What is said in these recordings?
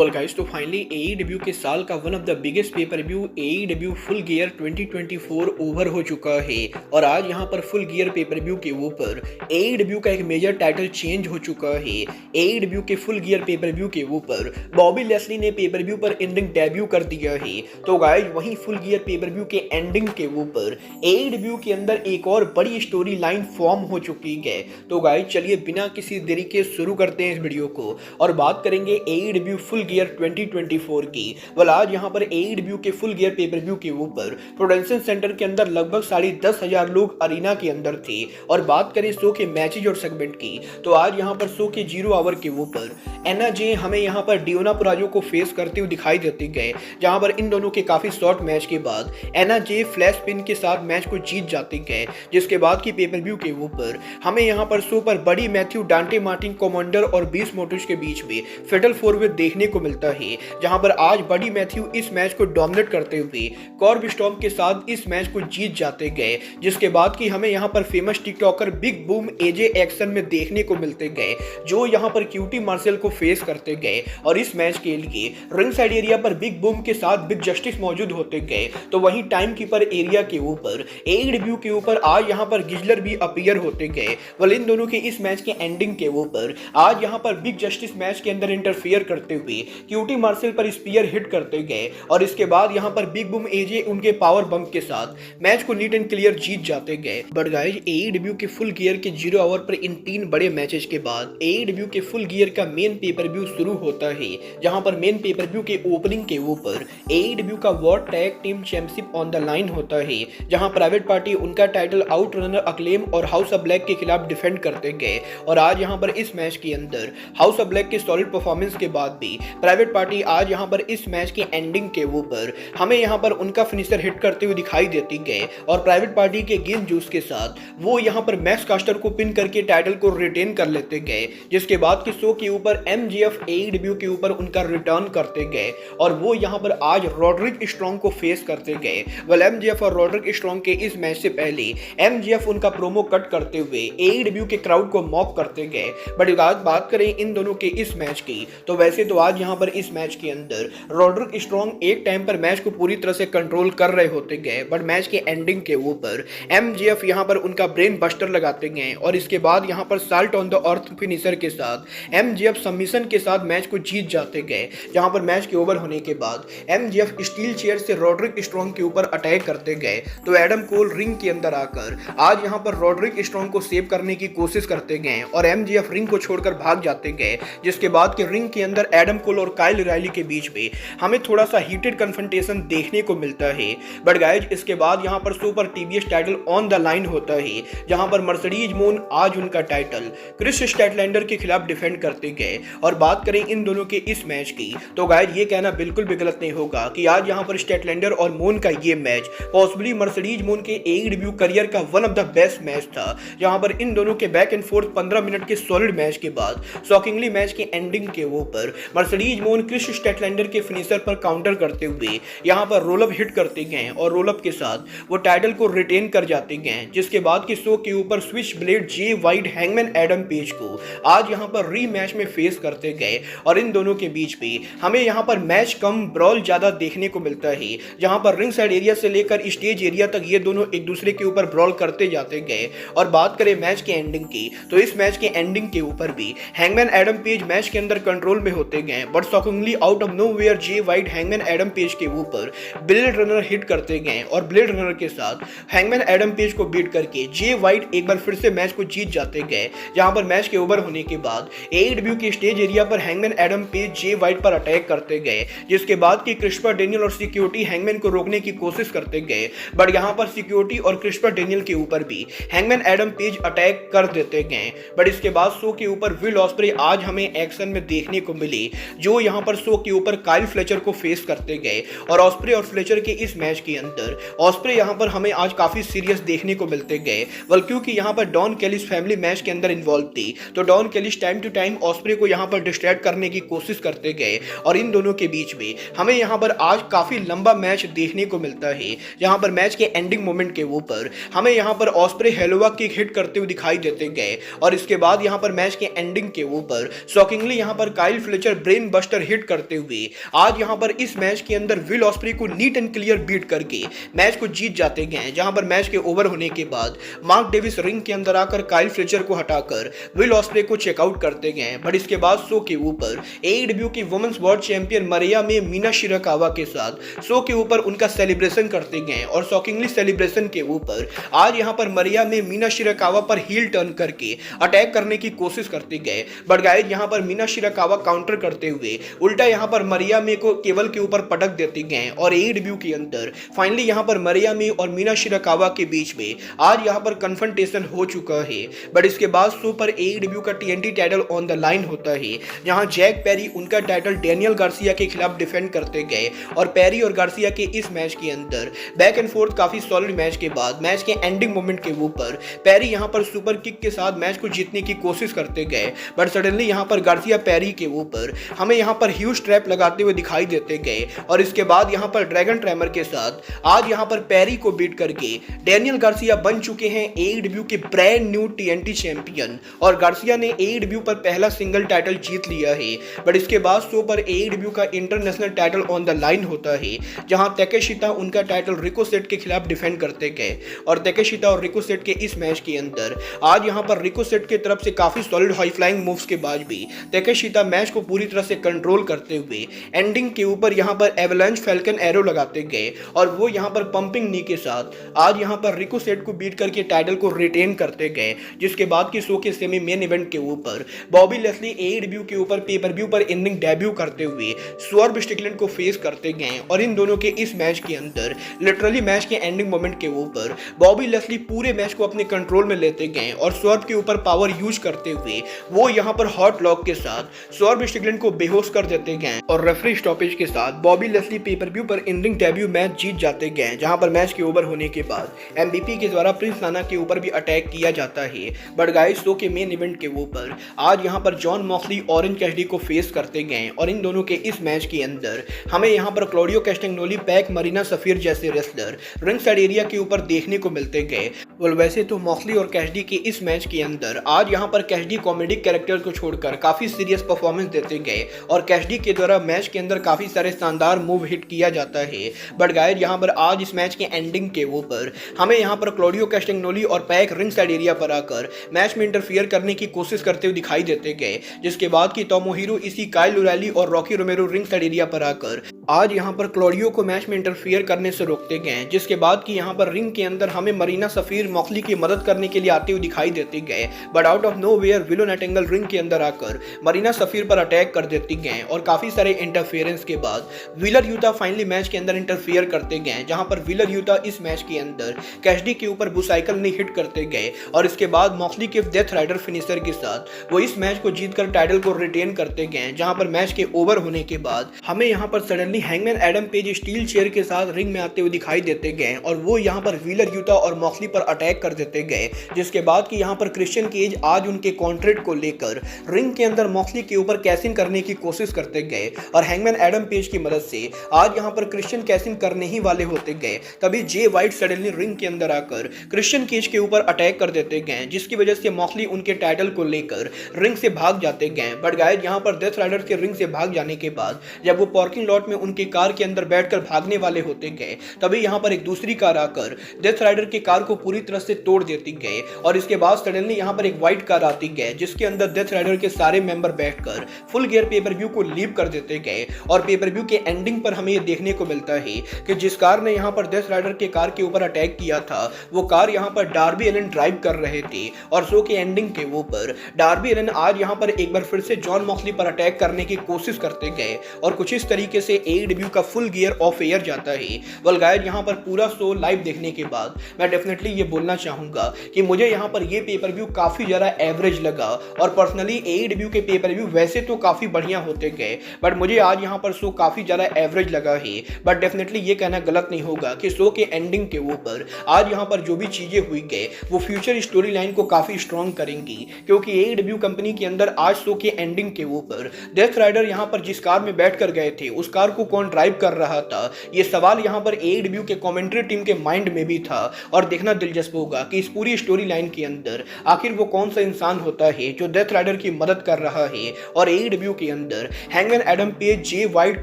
Well guys, तो finally AEW के साल का one of the biggest pay per view AEW full gear 2024 over हो चुका है। और आज यहां पर फुल गियर पेपर व्यू के ऊपर एईडब्ल्यू का एक मेजर टाइटल चेंज हो चुका है। एईडब्ल्यू के फुल गियर पेपर व्यू के ऊपर बॉबी लेस्ली ने पेपर व्यू पर एंडिंग डेब्यू कर दिया है। तो गाइस, वहीं फुल गियर पेपर व्यू के एंडिंग के ऊपर एईडब्ल्यू के अंदर एक और बड़ी स्टोरी लाइन फॉर्म हो चुकी है। तो गाइस, चलिए बिना किसी देरी के शुरू करते हैं इस वीडियो को और बात करेंगे एईडब्ल्यू फुल गियर 2024 की। आज यहाँ पर एईडब्ल्यू के फुल गियर पेपर व्यू के ऊपर प्रोडेंशन सेंटर के अंदर लगभग 10,500 लोग अरीना के अंदर थे। और बात करें शो के मैचेज और सेगमेंट की, तो आज यहाँ पर शो के 0 आवर के ऊपर एना जे हमें यहाँ पर डियोना पुराजो को फेस करते हुए दिखाई देते गए, जहाँ पर इन दोनों के काफी शॉर्ट मैच के बाद एना जे फ्लैश पिन के साथ मैच को जीत जाते गए। जिसके बाद की पेपर व्यू के ऊपर हमें यहाँ पर शो पर बड़ी मैथ्यू डांटे मार्टिन कमांडर और बीस मोटर्स के बीच में फेटल फोर देखने को मिलता है, जहां पर आज बडी मैथ्यू इस मैच को डोमिनेट करते हुए कॉर्ब स्टॉर्म के साथ इस मैच को जीत जाते गए। जिसके बाद की हमें यहां पर फेमस टिकटॉकर बिग बूम एजे एक्शन में देखने को मिलते गए, जो यहां पर क्यूटी मार्शल को फेस करते गए। और इस मैच के लिए रिंग साइड एरिया पर बिग बूम के साथ बिग जस्टिस मौजूद होते गए। तो वहीं टाइम कीपर एरिया के ऊपर एईडब्ल्यू के ऊपर आज यहां पर गिजलर भी अपीयर होते गए। इन दोनों के इस मैच के एंडिंग के ऊपर आज यहां पर बिग जस्टिस मैच के अंदर इंटरफेयर करते हुए क्यूटी मार्शल पर स्पीयर हिट करते गए। और इसके बाद यहां पर बिग बूम एजे उनके पावर बंक के साथ मैच को नीट एंड क्लियर जीत जाते गए। बट गाइस, एईडब्ल्यू के फुल गियर के 0 आवर पर इन 3 बड़े मैचेस के बाद एईडब्ल्यू के फुल गियर का मेन पेपर व्यू शुरू होता है, जहां पर मेन पेपर व्यू के ओपनिंग के ऊपर एईडब्ल्यू का world tag team championship on the line होता है, जहां प्राइवेट पार्टी उनका टाइटल आउट रनर अक्लेम और हाउस ऑफ ब्लैक के खिलाफ डिफेंड करते गए। और आज यहां पर इस मैच के अंदर हाउस ऑफ ब्लैक के सॉलिड परफॉर्मेंस के बाद भी प्राइवेट पार्टी आज यहां पर इस मैच के एंडिंग के ऊपर हमें यहां पर उनका फिनिशर हिट करते हुए दिखाई देती गए। और प्राइवेट पार्टी के गेम जूस के साथ वो यहां पर मैक्स कास्टर को पिन करके टाइटल को रिटेन कर लेते गए। जिसके बाद के शो के ऊपर एमजेएफ एईडब्ल्यू के ऊपर उनका रिटर्न करते गए और वो यहां पर आज रॉड्रिक स्ट्रॉन्ग को फेस करते गए। एमजेएफ और रॉड्रिक स्ट्रॉन्ग के इस मैच से पहले एमजेएफ उनका प्रोमो कट करते हुए एईडब्ल्यू के क्राउड को मॉक करते गए। बट बात करें इन दोनों के इस मैच की, तो वैसे तो आज यहां पर इस मैच के अंदर रॉड्रिक स्ट्रॉन्ग एक टाइम पर मैच को पूरी तरह से कंट्रोल कर रहे होते गए। बट मैच के एंडिंग के ऊपर एमजेएफ यहां पर उनका ब्रेन बस्टर लगाते गए और इसके बाद यहां पर salt on the earth finisher के साथ एमजेएफ सबमिशन के साथ मैच को जीत जाते गए। जहां पर मैच के ओवर होने के बाद एमजेएफ स्टील चेयर से रॉड्रिक स्ट्रॉन्ग के ऊपर अटैक करते गए। तो एडम कोल रिंग के अंदर आकर आज यहां पर रॉड्रिक स्ट्रॉन्ग को सेव करने की कोशिश करते गए और एमजेएफ रिंग को छोड़कर भाग जाते गए। जिसके बाद के रिंग के अंदर एडम कोल और काइल रायली के बीच में हमें थोड़ा सा हीटेड कन्फ्रंटेशन देखने को मिलता है। बट गाइज, इसके बाद यहां पर super TBS title on the line होता है, जहां पर मर्सिडीज मोन आज उनका टाइटल क्रिस स्टैटलैंडर के खिलाफ डिफेंड करते गए। और बात करें इन दोनों के इस मैच की, तो गाइज ये कहना बिल्कुल भी गलत नहीं होगा कि आज यहां पर स्टैटलैंडर और मोन का ये मैच पॉसिबली मर्सिडीज मोन के एईडब्ल्यू करियर का one of the best match था, जहां पर इन दोनों के बैक एंड फोर्थ 15 मिनट के सॉलिड मैच के बाद शॉकिंगली मैच के एंडिंग के ऊपर मर्सिडीज मोन क्रिस स्टैटलैंडर के फिनिशर पर काउंटर करते हुए यहां पर रोल अप हिट करते गए और रोल अप के साथ वो टाइटल को रिटेन कर जाते गए। जिसके बाद के शो के ऊपर स्विच ब्लेड जे वाइट हैंगमैन एडम पेज को आज यहां पर रीमैच में फेस करते गए। और इन दोनों के बीच भी हमें यहां पर मैच कम ब्रॉल ज्यादा देखने को मिलता है, जहां पर रिंग साइड एरिया से लेकर स्टेज एरिया तक ये दोनों एक दूसरे के ऊपर ब्रॉल करते जाते गए। और बात करें मैच के एंडिंग की, तो इस मैच के एंडिंग के ऊपर भी हैंगमैन एडम पेज मैच के अंदर कंट्रोल में होते गए। But shockingly out of nowhere J white hangman Adam page के ऊपर ब्लेड रनर हिट करते गए और ब्लेड रनर के साथ हैंगमैन एडम पेज को बीट करके जे वाइट एक बार फिर से मैच को जीत जाते गए। जहां पर मैच के ओवर होने के बाद एईडब्ल्यू के स्टेज एरिया पर हैंगमैन एडम पेज जे वाइट पर अटैक करते गए। जिसके बाद की क्रिस्पर डेनियल और सिक्योरिटी हैंगमैन को रोकने की कोशिश करते गए। बट यहां पर सिक्योरिटी और क्रिस्पर डेनियल के ऊपर भी हैंगमैन एडम पेज अटैक कर देते गए। बट इसके बाद शो के ऊपर विल ऑस्प्रे आज हमें एक्शन में देखने को मिली, जो यहां पर शो के ऊपर काइल फ्लेचर को फेस करते गए। और ऑस्प्रे और फ्लेचर के इस मैच के अंदर ऑस्प्रे यहां पर हमें आज काफी सीरियस देखने को मिलते गए। क्योंकि यहां पर डॉन कैलिस फैमिली मैच के अंदर इन्वॉल्व थी, तो डॉन कैलिस टाइम टू टाइम ऑस्प्रे को यहाँ पर डिस्ट्रैक्ट करने की कोशिश करते गए और इन दोनों के बीच में हमें यहाँ पर आज काफी लंबा मैच देखने को मिलता है, जहाँ पर मैच के एंडिंग मोमेंट के ऊपर हमें यहाँ पर ऑस्प्रे हेलोवा किक हिट करते हुए दिखाई देते गए और इसके बाद यहाँ पर मैच के एंडिंग के ऊपर शॉकिंगली यहाँ पर Kyle Fletcher brain buster hit करते हुए आज यहाँ पर इस मैच के अंदर विल ऑस्प्रे को नीट एंड क्लियर बीट करके मैच को जीत जाते गए, जहां पर मैच के ओवर होने के बाद मार्क डेविस रिंग के अंदर आकर काइल फ्लेचर को हटाकर विल ऑस्प्रे को चेकआउट करते गए। बट इसके बाद शो के ऊपर एईडब्ल्यू की वुमेन्स वर्ल्ड चैंपियन मरिया में मीना शिराकावा के साथ शो के ऊपर उनका सेलिब्रेशन करते गए और शॉकिंगली सेलिब्रेशन के ऊपर आज यहाँ पर मरिया में मीना शिराकावा पर हील टर्न करके अटैक करने की कोशिश करते गए। बट गाइस यहाँ पर मीना शिराकावा काउंटर करते हुए उल्टा यहाँ पर मरिया में को केबल के ऊपर पटक देते गए और एईडब्ल्यू के अंदर फाइनली यहाँ पर मरिया में और मीना शिराकावा के बीच में आज यहाँ पर कन्फ्रंटेशन हो चुका है। बट इसके बाद शो पर एईडब्ल्यू का TNT title on the line होता है, जहाँ जैक पेरी उनका टाइटल डैनियल गार्सिया के खिलाफ डिफेंड करते गए और पेरी और गार्सिया के इस मैच के अंदर बैक एंड फोर्थ काफी सॉलिड मैच के बाद मैच के एंडिंग मोमेंट के ऊपर पेरी यहाँ पर सुपर किक के साथ मैच को जीतने की कोशिश करते गए। बट सडनली यहाँ पर गार्सिया पेरी के ऊपर हमें यहाँ पर ह्यूज ट्रैप लगाते हुए दिखाई देते गए और इसके बाद यहाँ पर ड्रैगन ट्रैमर के साथ आज यहाँ पर पेरी को बीट करके डैनियल गार्सिया बन चुके हैं एईडब्ल्यू के ब्रांड न्यू टीएनटी चैंपियन और गार्सिया ने एईडब्ल्यू पर पहला सिंगल टाइटल जीत लिया है। बट इसके बाद शो पर एईडब्ल्यू का international title on the line होता है, जहां ताकेशिता उनका टाइटल रिकोसेट के खिलाफ डिफेंड करते गए और ताकेशिता और रिकोसेट के इस मैच के अंदर आज यहाँ पर रिकोसेट की तरफ से काफी सॉलिड हाई फ्लाइंग मूव्स के बाद भी ताकेशिता मैच को पूरी तरह से कंट्रोल करते हुए एंडिंग के ऊपर यहाँ पर एवलांच फैल्कन एरो लगाते गए और वो यहाँ पर पंपिंग नी के साथ आज यहाँ पर रिकोसेट को बीट करके टाइटल को रिटेन करते गए। जिसके बाद की शो के सेमी मेन इवेंट के ऊपर बॉबी लेस्ली एईडब्ल्यू के ऊपर पेपर-व्यू पर इंडिंग डेब्यू करते हुए स्वर्ब स्टिकलैंड को फेस करते गए और इन दोनों के इस मैच के अंदर लिटरली मैच के एंडिंग मोमेंट के ऊपर बॉबी लेस्ली पूरे मैच को अपने कंट्रोल में लेते गए और स्वर्ब के ऊपर पावर यूज करते हुए वो यहाँ पर हॉट लॉक के साथ स्वर्ब स्टिकलैंड को बेहोश कर देते गए और रेफरी स्टॉपेज के साथ बॉबी लेस्ली पेपर-व्यू पर इंडिंग डेब्यू मैच जीत जाते गए, जहां पर मैच के ओवर होने के बाद एमवीपी के द्वारा प्रिंस नाना के ऊपर भी अटैक किया जाता है। बट गाइस शो के मेन इवेंट के ऊपर आज यहां पर जॉन मॉक्सली ऑरेंज कैसिडी को फेस करते गए और इन दोनों के इस मैच के अंदर हमें यहां पर क्लॉडियो कैस्टेग्नोली पैक मरीना सफीर जैसे रेसलर रिंग साइड एरिया के ऊपर देखने को मिलते गए। वैसे तो मॉक्सली और कैसिडी के इस मैच के अंदर आज यहां पर कैसिडी कॉमेडिक कैरेक्टर को छोड़कर काफी सीरियस परफॉर्मेंस देते गए और कैसिडी के द्वारा मैच के अंदर काफी सारे शानदार मूव हिट किया जाता है। बट गाइस यहां पर आज इस मैच के एंडिंग के ऊपर हमें यहां पर क्लॉडियो कैस्टेग्नोली और पैक रिंग साइड एरिया पर आकर मैच में इंटरफियर करने की कोशिश करते हुए दिखाई देते गए, जिसके बाद की तोमोहिरो इसी काइल ओराइली और रॉकी रोमेरो रिंग साइड एरिया पर आकर आज यहां पर क्लॉडियो को मैच में इंटरफियर करने से रोकते गए, जिसके बाद की यहां पर रिंग के अंदर हमें मरीना सफीर मॉक्सली की मदद करने के लिए आते हुए दिखाई देते गए। But out of nowhere willow Nightingale ring के अंदर आकर मरीना सफीर पर अटैक कर देती गए और काफी सारे इंटरफेरेंस के बाद व्हीलर यूटा फाइनली मैच के अंदर इंटरफियर करते गए, जहां पर व्हीलर यूटा इस मैच के अंदर कैसिडी के ऊपर बुसाइकल ने हिट करते गए और इसके बाद मॉक्सली के डेथ राइडर फिनिशर के साथ वो इस मैच को जीतकर टाइटल को रिटेन करते गए। जहां पर मैच के ओवर होने के बाद हमें यहां पर suddenly hangman Adam page steel chair के साथ रिंग में आते हुए दिखाई देते गए और वो यहां पर व्हीलर यूटा और मॉक्सली पर अटैक कर देते गए, जिसके बाद कि यहां पर क्रिश्चियन केज आज उनके कॉन्ट्रैक्ट को लेकर रिंग के अंदर मॉक्सली के ऊपर कैश इन करने की कोशिश करते गए और हैंगमैन एडम पेज की मदद से आज यहां पर क्रिश्चियन कैश इन करने ही वाले होते गए। तभी जे वाइट सडनली रिंग के अंदर आकर क्रिश्चियन केज के ऊपर अटैक कर देते गए, जिसकी वजह से मॉक्सली उनके टाइटल को लेकर रिंग से भाग जाते गए। बट गाइस यहां पर डेथ राइडर के रिंग से भाग जाने के बाद जब वो पार्किंग लॉट में उनकी कार के अंदर बैठकर भागने वाले होते गए, तभी यहां पर एक दूसरी कार आकर डेथ राइडर की कार को पूरी तरह से तोड़ देती गए और इसके बाद सडनली यहां पर एक व्हाइट कार आती गए, जिसके अंदर डेथ राइडर के सारे मेंबर बैठकर फुल गियर पेपर व्यू को लीव कर देते गए और पेपर व्यू के एंडिंग पर हमें यह देखने को मिलता है कि जिस कार ने यहां पर डेथ राइडर के कार के ऊपर अटैक किया था वो कार यहां पर डार्बी एलन ड्राइव कर रहे थे और शो के एंडिंग के ऊपर डार्बी एलन आज यहां पर एक बार फिर से जॉन मॉक्सली पर अटैक करने की कोशिश करते गए और कुछ इस तरीके से AEW का फुल गियर ऑफ एयर जाता है। वेल गाइस, यहाँ पर पूरा शो लाइव देखने के बाद मैं डेफिनेटली ये बोलना चाहूंगा कि मुझे यहाँ पर ये पेपर व्यू काफी ज्यादा एवरेज लगा और पर्सनली AEW के पेपर व्यू वैसे तो काफी बढ़िया होते गए, बट मुझे आज यहाँ पर शो काफी ज्यादा एवरेज लगा है। बट डेफिनेटली ये कहना गलत नहीं होगा कि शो के एंडिंग के ऊपर आज यहाँ पर जो भी चीजें हुई गए वो फ्यूचर स्टोरी लाइन को काफी स्ट्रॉन्ग करेंगी, क्योंकि AEW कंपनी के अंदर आज शो के एंडिंग के ऊपर डेथ राइडर यहाँ पर जिस कार में बैठ कर गए थे उस कार को कौन ड्राइव कर रहा था, ये सवाल यहाँ पर AEW के कमेंट्री टीम के माइंड में भी था। और देखना दिलचस्प होगा कि इस पूरी स्टोरी लाइन के अंदर आखिर वो कौन सा इंसान होता है जो डेथ राइडर की मदद कर रहा है और AEW के अंदर हैंगमैन एडम पेज, जे वाइट,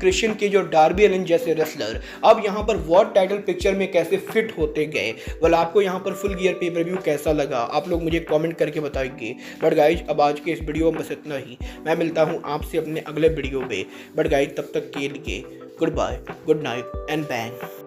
क्रिश्चियन के जो डार्बी एलिन जैसे रेसलर अब यहाँ पर वर्ल्ड टाइटल पिक्चर में कैसे फिट होते गए। वेल, आपको यहाँ पर फुल गियर पेपर व्यू कैसा लगा आप लोग मुझे कमेंट करके बताएंगे। बट गाइज, अब आज के इस वीडियो में बस इतना ही। मैं मिलता हूँ आपसे अपने अगले वीडियो में। बट गाइज, तब तक के लिए goodbye, good night and bang.